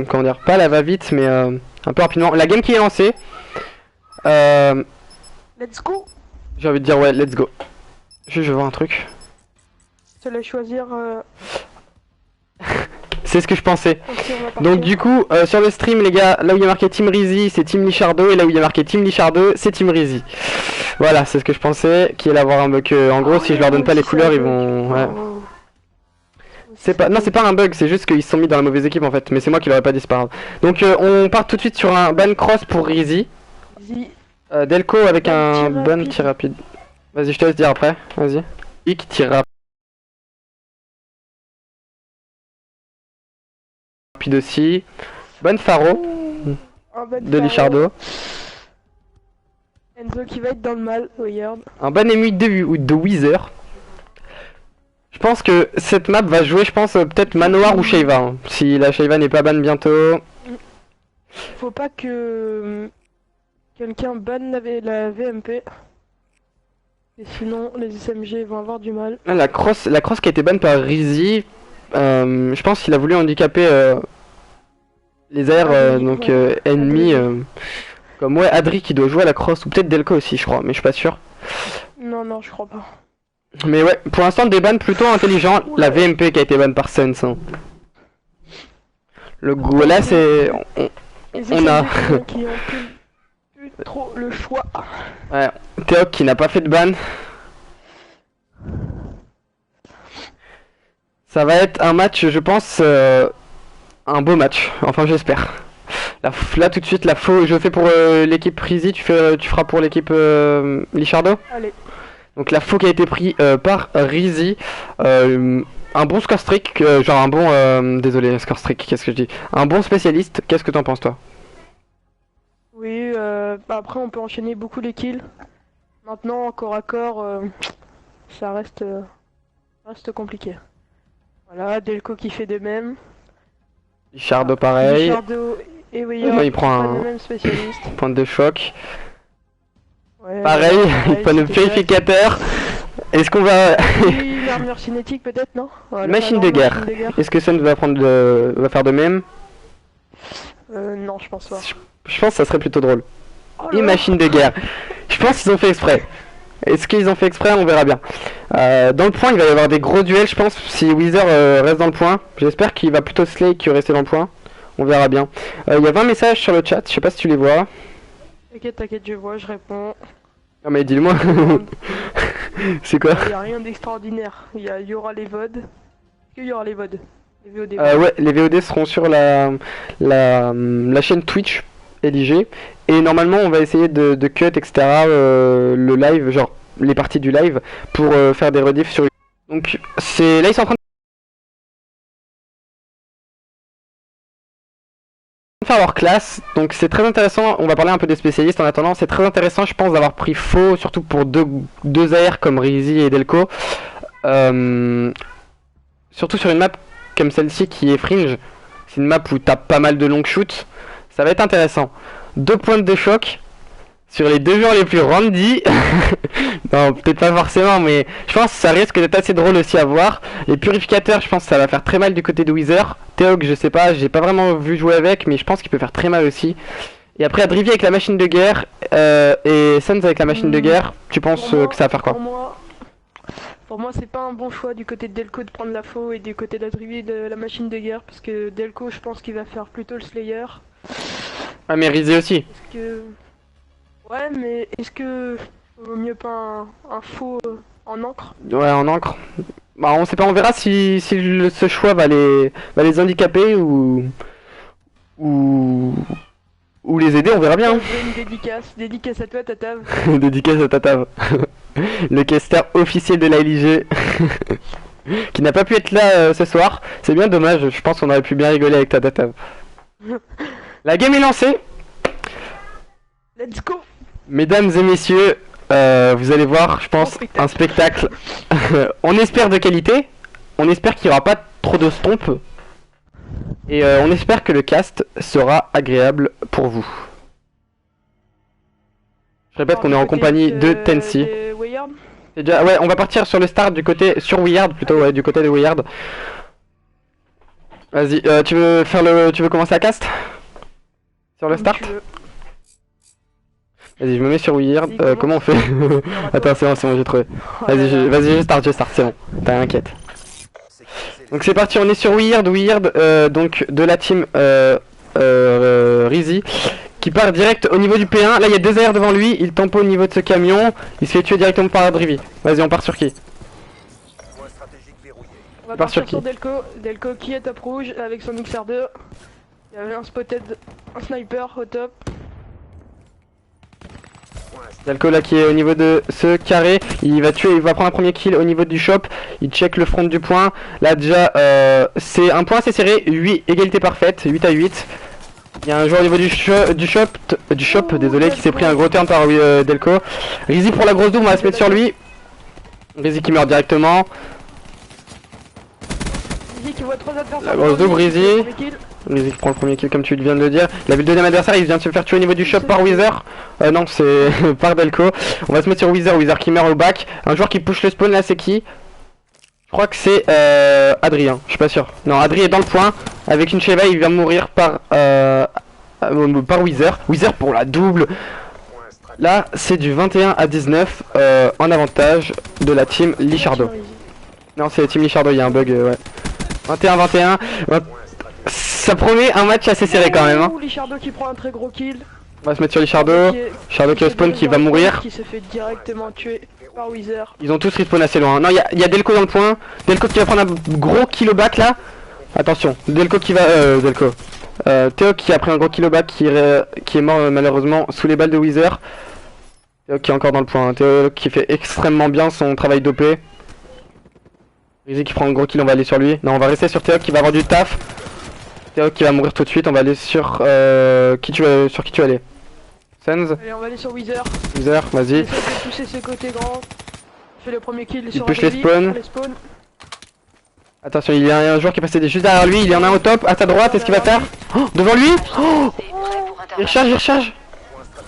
comment dire, pas la va-vite, mais un peu rapidement. La game qui est lancée. Let's go. J'ai envie de dire ouais, let's go. Je vais voir un truc. Je te laisse choisir. C'est ce que je pensais. Ok, on va partir. Donc du coup, sur le stream les gars, là où il y a marqué Team Rizzy, c'est Team Lichardo, et là où il y a marqué Team Lichardo, c'est Team Rizzy. Voilà, c'est ce que je pensais, qui allait avoir un bug. En gros, si je leur donne pas les couleurs, ils vont... Ouais. C'est pas... Non, c'est pas un bug, c'est juste qu'ils se sont mis dans la mauvaise équipe en fait, mais c'est moi qui l'aurais pas dit, c'est pas grave. Donc on part tout de suite sur un ban cross pour Rizzy. Delco avec un bon tir rapide. Vas-y, je te laisse dire après, vas-y. Pique, tir rapide aussi. Bonne Faro de Lichardo. Enzo qui va être dans le mal, regarde. Un bon ému de Weezer. Je pense que cette map va jouer, je pense, peut-être Manoir ou Shaiva. Hein. Si la Shaiva n'est pas ban bientôt. Faut pas que quelqu'un banne la VMP. Et sinon, les SMG vont avoir du mal. La cross qui a été ban par Rizzy, je pense qu'il a voulu handicaper les airs, donc ennemis. Comme ouais, Adri qui doit jouer à la cross, ou peut-être Delco aussi, je crois, mais je suis pas sûr. Non, je crois pas. Mais ouais, pour l'instant des bans plutôt intelligents. La VMP qui a été ban par Sens. Hein. Le goût là c'est... On a... qui ont plus trop le choix. Ouais, Théoc qui n'a pas fait de ban. Ça va être un match, je pense, un beau match. Enfin j'espère. Là tout de suite la faux, je fais pour l'équipe Rizzy, tu feras pour l'équipe Lichardo. Allez. Donc la faux qui a été pris par Rizzy, un bon score streak, genre un bon, désolé score streak, qu'est-ce que je dis, un bon spécialiste. Qu'est-ce que t'en penses toi? Oui, après on peut enchaîner beaucoup les kills. Maintenant corps à corps, ça reste compliqué. Voilà, Delco qui fait de même. Lichardo pareil. Lichardo et oui, il prend un le même spécialiste. point de choc. Ouais, pareil, point de purificateur. Est-ce qu'on va... Oui, une armure cinétique peut-être, non? Voilà, machine de guerre. Est-ce que Sun va faire de même? Non, je pense pas. Je pense que ça serait plutôt drôle. Oh Une machine de guerre. Je pense qu'ils ont fait exprès. Est-ce qu'ils ont fait exprès? On verra bien. Dans le point, il va y avoir des gros duels, je pense, si Weezer reste dans le point. J'espère qu'il va plutôt slay que rester dans le point. On verra bien. Il y a 20 messages sur le chat, je sais pas si tu les vois. T'inquiète, je vois, je réponds. Non mais dis-le-moi. C'est quoi? Il y a rien d'extraordinaire. Il y aura les VOD. Est-ce qu'il y aura les VOD? Les VOD. Ouais, les VOD seront sur la chaîne Twitch LIG. Et normalement on va essayer de cut etc. Le live, genre les parties du live, pour faire des rediffs sur... Donc là ils sont en train de faire leur classe, donc c'est très intéressant. On va parler un peu des spécialistes en attendant. C'est très intéressant je pense d'avoir pris faux, surtout pour deux AR comme Rizzy et Delco, surtout sur une map comme celle-ci qui est Fringe. C'est une map où t'as pas mal de long shoot, ça va être intéressant. 2 points de choc sur les deux joueurs les plus randy. Non, peut-être pas forcément, mais je pense que ça risque d'être assez drôle aussi à voir. Les purificateurs, je pense que ça va faire très mal du côté de Weezer. Théoc, je sais pas, j'ai pas vraiment vu jouer avec, mais je pense qu'il peut faire très mal aussi. Et après, Adrivie avec la machine de guerre et Sans avec la machine de guerre, tu penses que ça va faire quoi? Pour moi, c'est pas un bon choix du côté de Delco de prendre la faux et du côté d'Adrivie de la machine de guerre, parce que Delco, je pense qu'il va faire plutôt le Slayer. Ah, mais Rizzy aussi. Est-ce que... Ouais, mais est-ce que vaut mieux pas un faux en encre? Ouais, en encre. Bah, on sait pas, on verra si ce choix va les handicaper ou les aider, on verra bien. Une dédicace à toi, Tatav. Dédicace à Tatav. Le caster officiel de la LIG. Qui n'a pas pu être là ce soir. C'est bien dommage, je pense qu'on aurait pu bien rigoler avec ta Tatav. La game est lancée. Let's go. Mesdames et messieurs, vous allez voir, je pense, un spectacle. On espère de qualité. On espère qu'il n'y aura pas trop de stomp. Et on espère que le cast sera agréable pour vous. Je répète qu'on est en compagnie de Tensi. Déjà, ouais, on va partir sur le start du côté, sur Weird plutôt, ouais, du côté de Weird. Vas-y, tu veux commencer la cast? Sur le Comme start? tu veux. Vas-y, je me mets sur Weird. Vas-y, commence. Comment on fait? Attends, c'est bon, j'ai trouvé. Oh là là. Vas-y, je start, c'est bon. T'inquiète. Donc c'est parti, on est sur Weird, donc de la team Rizzy, qui part direct au niveau du P1. Là, il y a deux AR devant lui, il tempo au niveau de ce camion, il se fait tuer directement par Drivi. Vas-y, on part sur qui? On va Part sur partir sur Delco. Delco qui est top rouge avec son XR2. Il y avait un spotted, un sniper au top. Delco là qui est au niveau de ce carré, il va prendre un premier kill au niveau du shop, il check le front du point. Là déjà c'est un point assez serré, 8 égalité parfaite, 8 à 8. Il y a un joueur au niveau du shop, désolé, qui s'est pris un gros turn par Delco. Rizzy pour la grosse double, on va se mettre sur lui. Rizzy qui meurt directement. Rizzy qui voit 3 adversaires. La grosse double, Rizzy. Rizzy qui prend le premier kill comme tu viens de le dire. Il a vu le deuxième adversaire, il vient de se faire tuer au niveau du shop par Wither. Non, c'est par Delco. On va se mettre sur Wither qui meurt au back. Un joueur qui push le spawn là, c'est qui? Je crois que c'est Adrien, je suis pas sûr. Non, Adrien est dans le point. Avec une Sheva, il vient mourir par Wither. Wither pour la double. Là, c'est du 21 à 19 en avantage de la team Lichardo. Non, c'est la team Lichardo, il y a un bug, ouais. 21-21. Ça promet un match assez serré quand même. Hein. Lichardo qui prend un très gros kill. On va se mettre sur Lichardo. Lichardo qui est au spawn qui va mourir. Qui se fait directement tuer par Wither. Ils ont tous respawn assez loin. Non, il y a Delco dans le point. Delco qui va prendre un gros kill au back là. Attention, Delco qui va... Théo qui a pris un gros kill au back qui est mort malheureusement sous les balles de Wither. Théo qui est encore dans le point. Hein. Théo qui fait extrêmement bien son travail d'OP. Rizzy qui prend un gros kill, on va aller sur lui. Non, on va rester sur Théo qui va avoir du taf. Théo qui va mourir tout de suite, on va aller sur qui tu veux aller? Senz? Allez, on va aller sur Wither. Wither, vas-y. Il essaie de pousser ses côtés grands. Fait le premier kill Il sur push les spawns. Attention, il y a un joueur qui est passé juste derrière lui, il y en a un au top, à sa droite, est-ce qu'il va faire? Oh, devant lui? Oh, il recharge.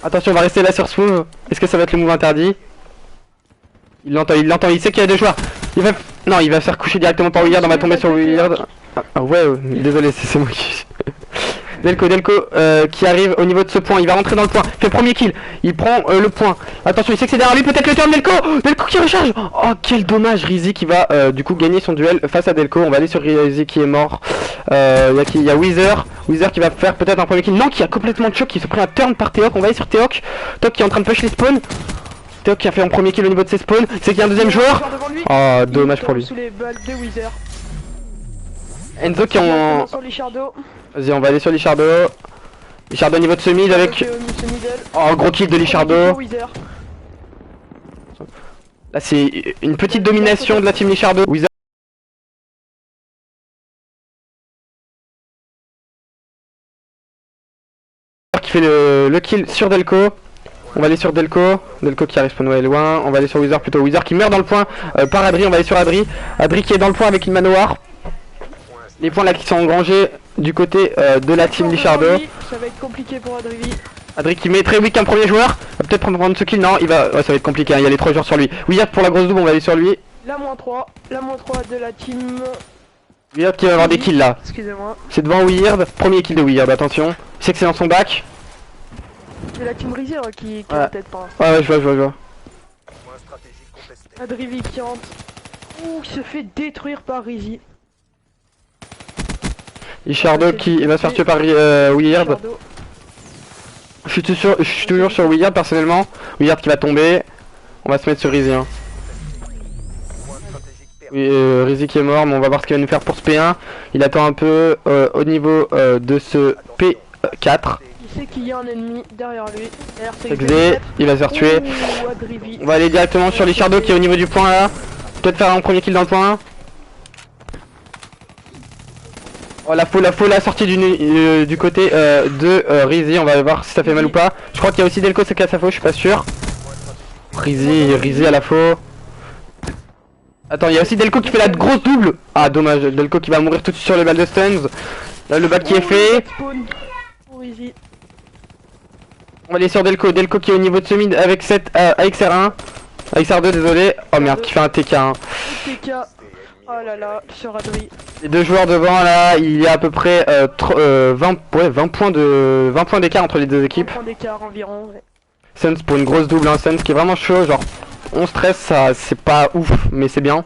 Attention, on va rester là sur ce move. Est-ce que ça va être le move interdit? Il l'entend, il sait qu'il y a deux joueurs. Non, il va se faire coucher directement par Weird, on va tomber sur Weird. Ah ouais, désolé, c'est moi qui... Delco qui arrive au niveau de ce point, il va rentrer dans le point, fait premier kill, il prend le point. Attention, il sait que c'est derrière lui, peut-être le turn Delco qui recharge. Oh quel dommage, Rizzy qui va du coup gagner son duel face à Delco. On va aller sur Rizzy qui est mort. Il y a Wither qui va faire peut-être un premier kill. Non, qui a complètement choc, qui se pris un turn par Théok. On va aller sur Théok qui est en train de push les spawns. Théok qui a fait un premier kill au niveau de ses spawns. C'est qu'il y a un deuxième joueur. Oh dommage pour lui. Sous les balles de Wither. Enzo qui est en... Vas-y, on va aller sur Lichardo. Lichardo au niveau de ce mid avec... Oh, gros kill de Lichardo. Là, c'est une petite domination de la team Lichardo. Wither qui fait le kill sur Delco. On va aller sur Delco qui arrive spawn loin. On va aller sur Wither plutôt. Wither qui meurt dans le point par Adri. On va aller sur Adri. Adri qui est dans le point avec une manoir. Les points là qui sont engrangés du côté de la team Lichardo. Ça va être compliqué pour Adri. Adri qui met très weak un premier joueur. Va peut-être prendre ce kill. Non, il va. Ouais, ça va être compliqué. Hein. Il y a les 3 joueurs sur lui. Wizard pour la grosse double, on va aller sur lui. La moins 3 de la team. Wizard qui va avoir des kills là. Excusez-moi. C'est devant Wizard. Premier kill de Wizard, attention. Il sait que c'est dans son back. C'est la team Rizzy qui a la tête pour l'instant. Ouais, je vois. Adrivi qui rentre. Ouh, il se fait détruire par Rizzy. Lichardo qui va se faire tuer par Weird. Je suis toujours sur Weird personnellement. Weird qui va tomber. On va se mettre sur Rizzy. Hein. Oui, Rizzy qui est mort, mais on va voir ce qu'il va nous faire pour ce P1. Il attend un peu au niveau de ce P4. Il sait qu'il y a un ennemi derrière lui. Exé, il va se faire tuer. On va aller directement sur Lichardo qui est au niveau du point là. Peut-être faire un premier kill dans le point. Oh la foule a sorti du côté de Rizzy, on va voir si ça fait mal ou pas. Je crois qu'il y a aussi Delco qui a sa faux, je suis pas sûr. Rizzy à la faux. Attends, il y a aussi Delco qui fait la grosse double. Ah dommage, Delco qui va mourir tout de suite sur les balles de stuns. Là le back qui est fait. On va aller sur Delco qui est au niveau de ce mid avec cette AXR1. AXR2 désolé. Oh merde, qui fait un TK. Hein. Oh là là, sur Adri. Les deux joueurs devant là, il y a à peu près 20 points d'écart entre les deux équipes. 20 points d'écart environ, ouais. Suns pour une grosse double, hein. Suns qui est vraiment chaud, genre 11-13, ça c'est pas ouf, mais c'est bien.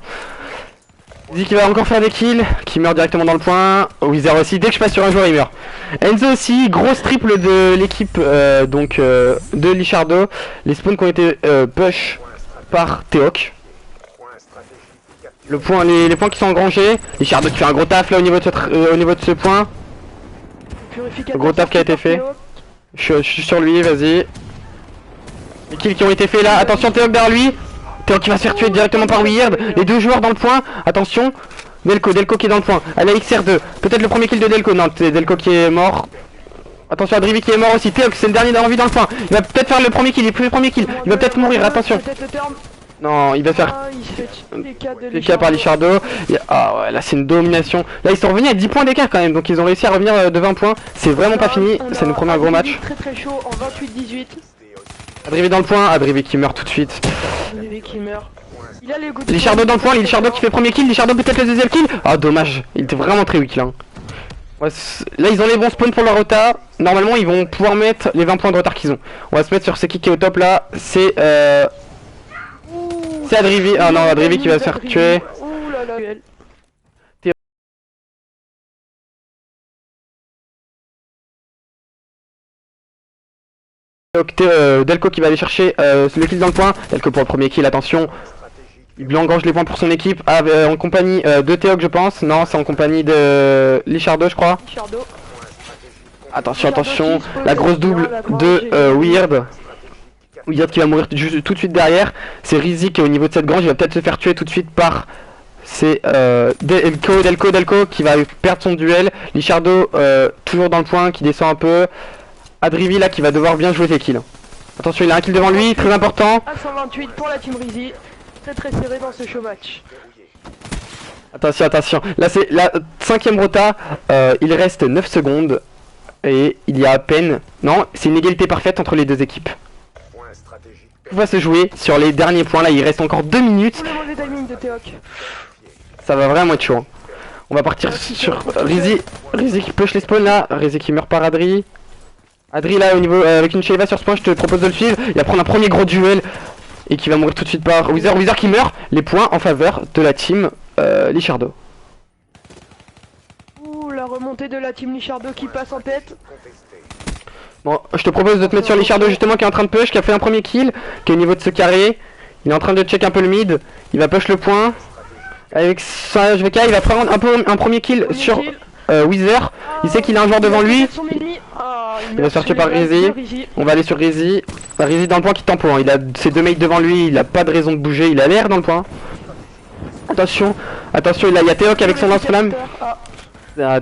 Rizzi qui va encore faire des kills, qui meurt directement dans le point. Wither aussi, dès que je passe sur un joueur il meurt. Enzo aussi, grosse triple de l'équipe de Lichardo. Les spawns qui ont été push par Teok. Le point, les points qui sont engrangés. Lichardo qui fait un gros taf là au niveau de ce point. Le gros taf qui a été fait. Je suis sur lui, vas-y. Les kills qui ont été faits là, attention Teok derrière lui. Teok qui va se faire tuer directement par Weird. Les deux joueurs dans le point, attention. Delco qui est dans le point, elle a XR2. Peut-être le premier kill de Delco, non, c'est Delco qui est mort. Attention à Drivi qui est mort aussi, Teok c'est le dernier d'envie dans le point. Il va peut-être faire le premier kill, il va peut-être mourir, attention. Non, il va faire PK par Lichardo. Ah ouais, là c'est une domination. Là ils sont revenus à 10 points d'écart quand même, donc ils ont réussi à revenir de 20 points. C'est vraiment pas fini, ça nous promet un gros match. Très chaud en 28-18. Adrivi dans le point, Adrivi qui meurt tout de suite. Adrivi qui meurt. Il a les goûts. Lichardo dans le point, Lichardo qui fait le premier kill, Lichardo peut-être le deuxième kill. Ah dommage, il était vraiment très weak là. Ouais, là ils ont les bons spawns pour leur retard. Normalement ils vont pouvoir mettre les 20 points de retard qu'ils ont. On va se mettre sur ce qui est au top là. C'est Adrivi. Ah non, Adrivi qui va se faire tuer. Ouh là là. Delco qui va aller chercher le kill dans le point. Delco pour le premier kill, attention. Il lui engrange les points pour son équipe en compagnie de Teok je pense. Non, c'est en compagnie de Lichardo je crois. Attention, la grosse double de Weird. Weird qui va mourir tout de suite derrière. C'est Rizzi qui est au niveau de cette grange, il va peut-être se faire tuer tout de suite par... C'est Delco qui va perdre son duel. Lichardo toujours dans le point, qui descend un peu. Adrivi là qui va devoir bien jouer ses kills. Attention, il a un kill devant lui, très important. À 128 pour la team Rizzi. Très serré dans ce show match. Attention, là c'est la 5ème rota, il reste 9 secondes et il y a à peine... Non, c'est une égalité parfaite entre les deux équipes. Tout va se jouer sur les derniers points, là il reste encore 2 minutes. Ça va vraiment être chaud. On va partir sur Rizzi qui push les spawns là, Rizzi qui meurt par Adri. Adri là au niveau avec une Sheva sur ce point, je te propose de le suivre. Il va prendre un premier gros duel. Et qui va mourir tout de suite par Wither qui meurt. Les points en faveur de la team Lichardo. Ouh, la remontée de la team Lichardo qui passe en tête. Bon, je te propose de te mettre sur Lichardo justement qui est en train de push, qui a fait un premier kill, qui est au niveau de ce carré. Il est en train de check un peu le mid. Il va push le point. Avec sa HVK, il va prendre un premier kill sur Wither. Il sait qu'il a un joueur devant lui. Il va se faire tuer par Rizzi. On va aller sur Rizzi. Rizzi dans le point qui tempo, hein. Il a ses deux mates devant lui, il a pas de raison de bouger, il a l'air dans le point. Attention, il y a Teok avec son lance-flamme.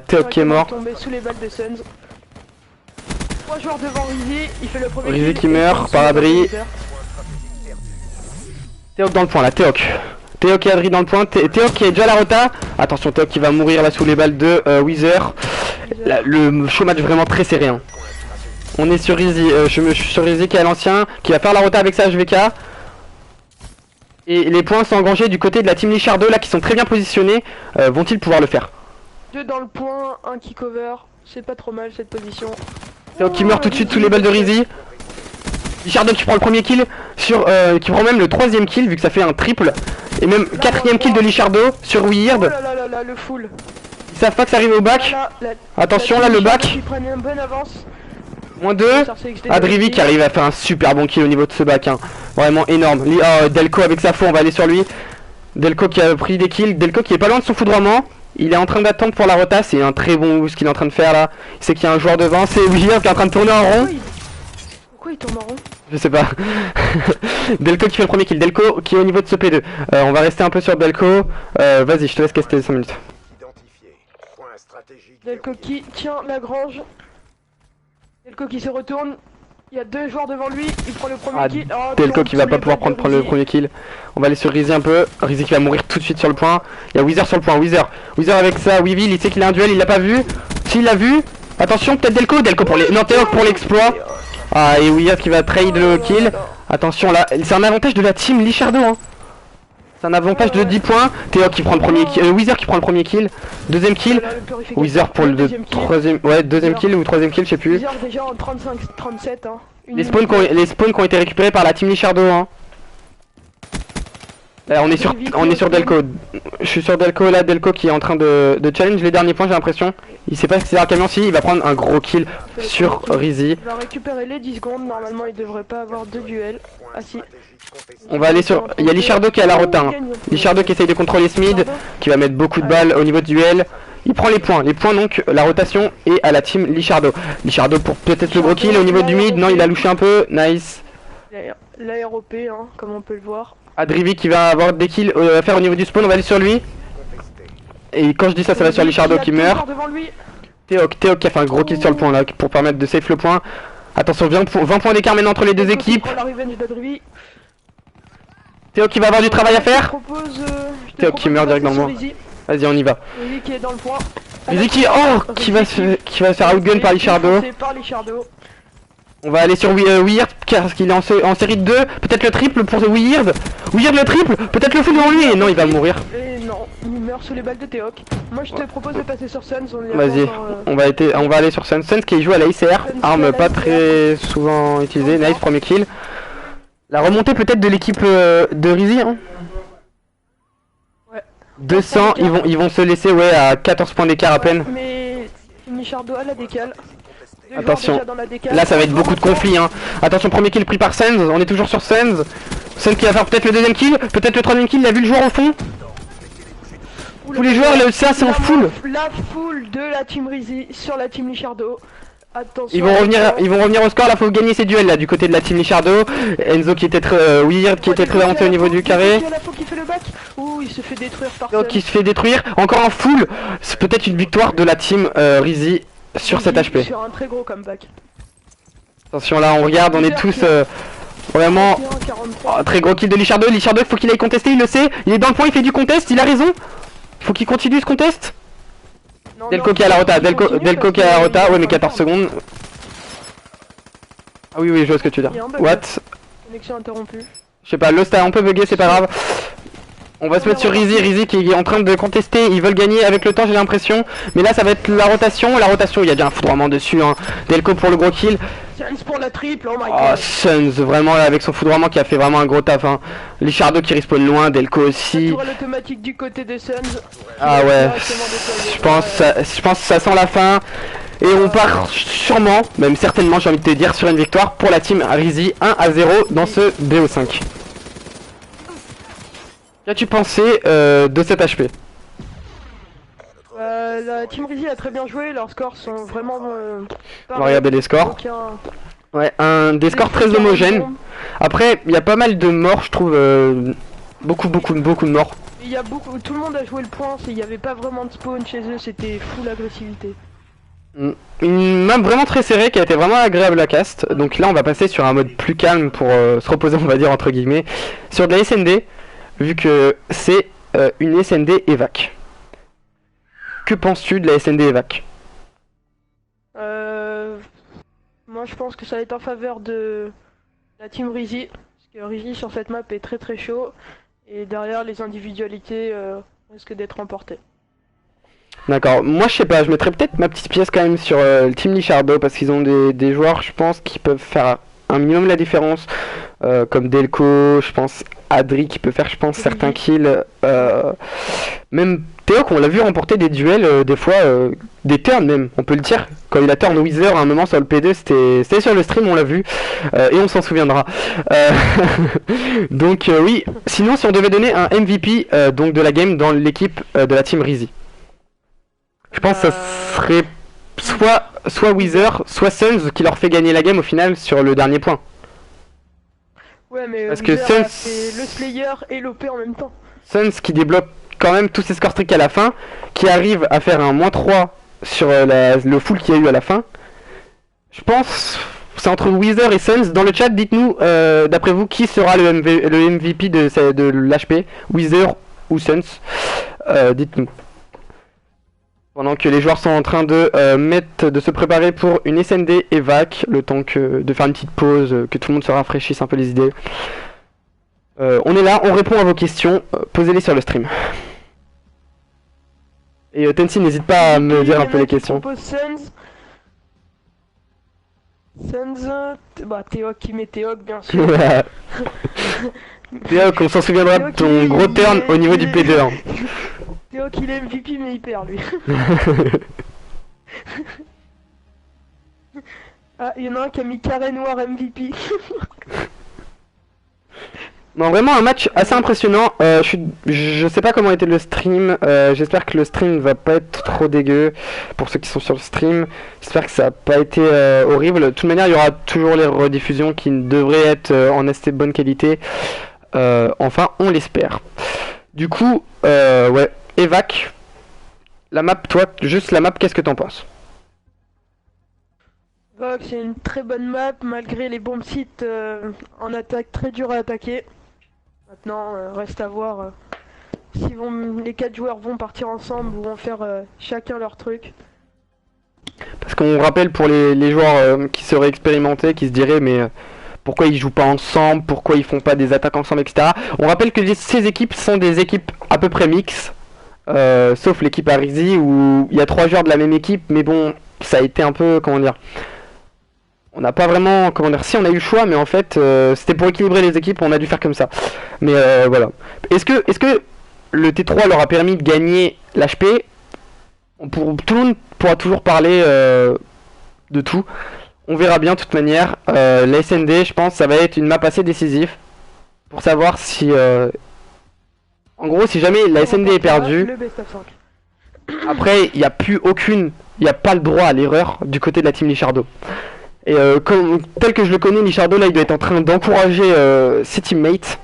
Teok qui est mort. Sous les balles de Suns. 3 joueurs devant Rizzi, il fait le premier Rizzi qui meurt par Adri. Teok dans le point là, Teok et Adri dans le point, Teok qui est déjà à la rota. Attention, Teok qui va mourir là sous les balles de Wither. Le show match vraiment très serré, hein. On est sur Rizzi, je suis sur Rizzi qui est à l'ancien, qui va faire la rota avec sa HVK. Et les points sont engrangés du côté de la team Lichardo là qui sont très bien positionnés. Vont-ils pouvoir le faire? 2 dans le point, 1 qui cover, c'est pas trop mal cette position. Teok qui meurt tout de suite sous les balles de Rizzi. Lichardo qui prend le premier kill, qui prend même le 3ème kill vu que ça fait un triple. Et même 4ème kill de Lichardo sur Weird. Oh là, le full. Ils savent pas que ça arrive au back. Attention là le back. Moins 2. Adrivi qui arrive à faire un super bon kill au niveau de ce back, hein. Vraiment énorme. Delco avec sa faux, on va aller sur lui. Delco qui a pris des kills. Delco qui est pas loin de son foudroiement. Il est en train d'attendre pour la rota. C'est un très bon move ce qu'il est en train de faire là. Il sait qu'il y a un joueur devant. C'est Weird qui est en train de tourner en rond. Pourquoi il tourne en rond? Je sais pas. Delco qui fait le premier kill. Delco qui est au niveau de ce P2. On va rester un peu sur Delco. Vas-y, je te laisse caster 5 minutes. Delco qui tient la grange. Delco qui se retourne. Il y a 2 joueurs devant lui. Il prend le premier kill. Delco qui va pas pouvoir prendre le premier kill. On va aller sur Rizzi un peu. Rizzi qui va mourir tout de suite sur le point. Il y a Wither sur le point. Wither avec ça. Weevil, il sait qu'il a un duel. Il l'a pas vu. S'il l'a vu. Attention, peut-être Delco pour les. Non, Teok pour l'exploit. Et Weird qui va trade le kill. Attention là. C'est un avantage de la team Lichardo, hein. C'est un avantage de 10 points. Théo qui prend le premier kill. Weezer qui prend le premier kill. Deuxième kill. Weezer pour le troisième. Ouais, deuxième kill ou troisième kill, je sais plus. Weezer déjà en 35-37. Hein. Les spawns qui ont été récupérés par la team Lichardo. Hein. Là, on est sur Delco. Je suis sur Delco là, Delco qui est en train de challenge les derniers points, j'ai l'impression. Il sait pas si c'est un camion, si il va prendre un gros kill sur Rizzy. Il va récupérer les 10 secondes, normalement il devrait pas avoir de duel. Ah si. On va aller sur. Il y a Lichardo qui est à la rota. Hein. Lichardo qui essaye de contrôler Smid, qui va mettre beaucoup de balles au niveau du duel. Il prend les points donc la rotation est à la team Lichardo. Lichardo pour peut-être le gros kill au niveau du mid, non il a louché un peu, nice. L'AROP hein, comme on peut le voir. Adrivi qui va avoir des kills à faire au niveau du spawn, on va aller sur lui. Et quand je dis ça, ça va sur Lichardo qui meurt. Théo qui a fait un gros kill sur le point là pour permettre de safe le point. Attention, 20 points d'écart maintenant entre les deux équipes. Théo qui va avoir du travail à faire. Théo qui meurt direct dans le mur. Vas-y, on y va. Rizzy qui est dans le point. Rizzy qui va se faire outgun par Lichardo. On va aller sur Weird parce qu'il est en série de 2. Peut-être le triple pour Weird. Weird le triple. Peut-être le full devant lui. Et non, il va mourir. Et non, il meurt sous les balles de Théoc. Moi je te propose de passer sur Suns. Vas-y, on va aller sur Suns. Suns qui joue à la ICR. Arme pas très souvent utilisée. Nice, premier kill. La remontée peut-être de l'équipe de Rizzy. Hein. Ouais. 200, ils vont se laisser à 14 points d'écart à peine. Mais Lichardo a la décale. Attention, là ça va être beaucoup de conflits hein. Attention, premier kill pris par Sens, on est toujours sur Sens. Sens qui va faire peut-être le deuxième kill, peut-être le troisième kill, il a vu le joueur au fond. Tous les joueurs, ça c'est en full. La full de la team Rizzy sur la team Lichardo. Attention. Ils vont revenir au score, là faut gagner ces duels là du côté de la team Lichardo. Enzo qui était très Weird qui était très avancé au niveau du carré. Il se fait détruire par Théo qui se fait détruire, encore en full. C'est peut-être une victoire de la team Rizzy sur cet HP. Sur un très gros comeback. Attention là, on regarde, on est tous vraiment très gros kill de Lichardo. Lichardo, il faut qu'il aille contester, il le sait. Il est dans le point, il fait du contest, il a raison. Faut qu'il continue ce contest. Delco qui est à la rota, Delco qui est à la rota, ouais mais 14 secondes. Ah oui, je vois ce que tu veux dire. What? Connexion interrompue. Je sais pas, Lost a un peu bugué, c'est pas grave. On va se mettre sur Rizzy qui est en train de contester, ils veulent gagner avec le temps j'ai l'impression. Mais là ça va être la rotation, il y a déjà un foudroiement dessus hein. Delco pour le gros kill. Suns pour la triple, oh my god. Oh Suns, vraiment là avec son foudroiement qui a fait vraiment un gros taf hein. Lichardo qui respawn loin, Delco aussi. Tour à l'automatique du côté des Suns. Ah ouais, je pense que ça sent la fin. Et on part sûrement, même certainement j'ai envie de te dire, sur une victoire pour la team Rizzy 1-0 dans ce BO5. Qu'as-tu pensé de cet HP? La team Rizzy a très bien joué, leurs scores sont vraiment... On va regarder les scores. Ouais, des scores très homogènes. Après, il y a pas mal de morts, je trouve. Beaucoup de morts. Il y a tout le monde a joué le point, il n'y avait pas vraiment de spawn chez eux, c'était full agressivité. Une map vraiment très serrée qui a été vraiment agréable à cast. Donc là, on va passer sur un mode plus calme pour se reposer, on va dire, entre guillemets. Sur de la SND. Vu que c'est une SND évac. Que penses-tu de la SND évac? Moi je pense que ça va être en faveur de la team Rizzy. Parce que Rizzy sur cette map est très chaud. Et derrière les individualités risquent d'être remportées. D'accord, moi je sais pas, je mettrais peut-être ma petite pièce quand même sur le team Lichardo. Parce qu'ils ont des joueurs je pense qui peuvent faire un minimum la différence. Comme Delco, je pense Adri qui peut faire je pense certains kills. Même Théo on l'a vu remporter des duels des fois, des turns même, on peut le dire. Quand il a turn Weezer à un moment sur le P2 c'était sur le stream, on l'a vu. Et on s'en souviendra. Donc oui, sinon si on devait donner un MVP donc de la game dans l'équipe de la team Rizzy. Je pense que ça serait soit Weezer, soit Suns qui leur fait gagner la game au final sur le dernier point. Ouais mais parce que Suns c'est le Slayer et l'OP en même temps. Suns qui débloque quand même tous ses scores streaks à la fin, qui arrive à faire un -3 sur le full qu'il y a eu à la fin. Je pense c'est entre Weezer et Suns. Dans le chat dites-nous d'après vous qui sera le MVP de l'HP, Weezer ou Suns. Dites-nous. Pendant que les joueurs sont en train de se préparer pour une SND évac, le temps de faire une petite pause, que tout le monde se rafraîchisse un peu les idées. On est là, on répond à vos questions, posez-les sur le stream. Et Tensi, n'hésite pas à me dire un peu les questions. Suns, bah Théoc qui met Théoc bien sûr. Théoc, on s'en souviendra de ton gros turn au niveau du P2. Hein. Théoc il est MVP mais il perd lui. Ah, il y en a un qui a mis carré noir MVP. Non, vraiment un match assez impressionnant. Je sais pas comment était le stream. J'espère que le stream va pas être trop dégueu pour ceux qui sont sur le stream. J'espère que ça a pas été horrible. De toute manière, il y aura toujours les rediffusions qui devraient être en assez bonne qualité. Enfin, on l'espère. Du coup, ouais, Evac, la map, toi, juste la map, qu'est-ce que t'en penses? C'est une très bonne map malgré les bombes sites en attaque très dur à attaquer. Maintenant, reste à voir si les 4 joueurs vont partir ensemble ou vont faire chacun leur truc. Parce qu'on rappelle pour les joueurs qui seraient expérimentés, qui se diraient mais pourquoi ils jouent pas ensemble, pourquoi ils font pas des attaques ensemble, etc. On rappelle que ces équipes sont des équipes à peu près mixtes, sauf l'équipe Arizi où il y a 3 joueurs de la même équipe, mais bon, ça a été un peu, comment dire... On n'a pas vraiment, comment dire, si on a eu le choix, mais en fait, c'était pour équilibrer les équipes, on a dû faire comme ça. Mais voilà. Est-ce que le T3 leur a permis de gagner l'HP? Tout le monde pourra toujours parler de tout. On verra bien de toute manière. La SND, je pense, ça va être une map assez décisive pour savoir si, en gros, si jamais la SND est perdue. Après, il n'y a plus aucune, il n'y a pas le droit à l'erreur du côté de la team Lichardo. Et tel que je le connais, Lichardo là il doit être en train d'encourager ses teammates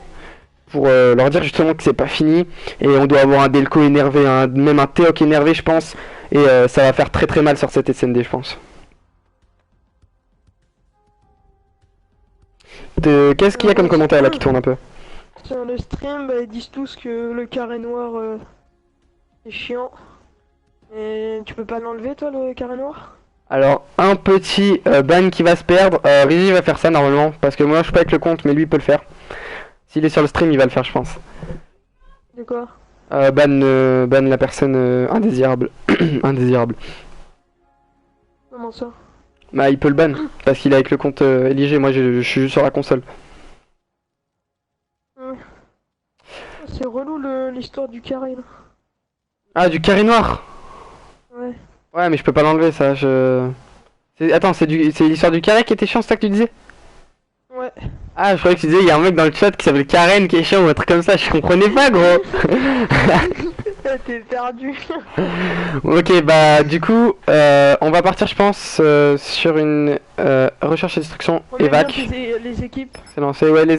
pour leur dire justement que c'est pas fini. Et on doit avoir un Delco énervé, même un Théoc énervé je pense. Et ça va faire très très mal sur cette SND je pense. Qu'est-ce qu'il y a comme commentaire là qui tourne un peu? Sur le stream, bah, ils disent tous que le carré noir est chiant. Et tu peux pas l'enlever toi le carré noir? Alors, un petit ban qui va se perdre. Rizzy va faire ça normalement. Parce que moi, je suis pas avec le compte, mais lui, il peut le faire. S'il est sur le stream, il va le faire, je pense. De quoi? Ban la personne indésirable. Indésirable. Comment ça? Bah, il peut le ban. Parce qu'il est avec le compte LIG. Moi, je suis juste sur la console. C'est relou l'histoire du carré là. Ah, du carré noir? Ouais. Ouais, mais je peux pas l'enlever, ça. Attends, c'est l'histoire du carré qui était chiant, c'est ça que tu disais? Ouais. Ah, je croyais que tu disais, il y a un mec dans le chat qui s'appelle Karen qui est chiant ou un truc comme ça, je comprenais pas, gros. T'es perdu. Ok, bah, du coup, on va partir, je pense, sur une recherche et destruction On évac. les équipes. C'est lancé, ouais, les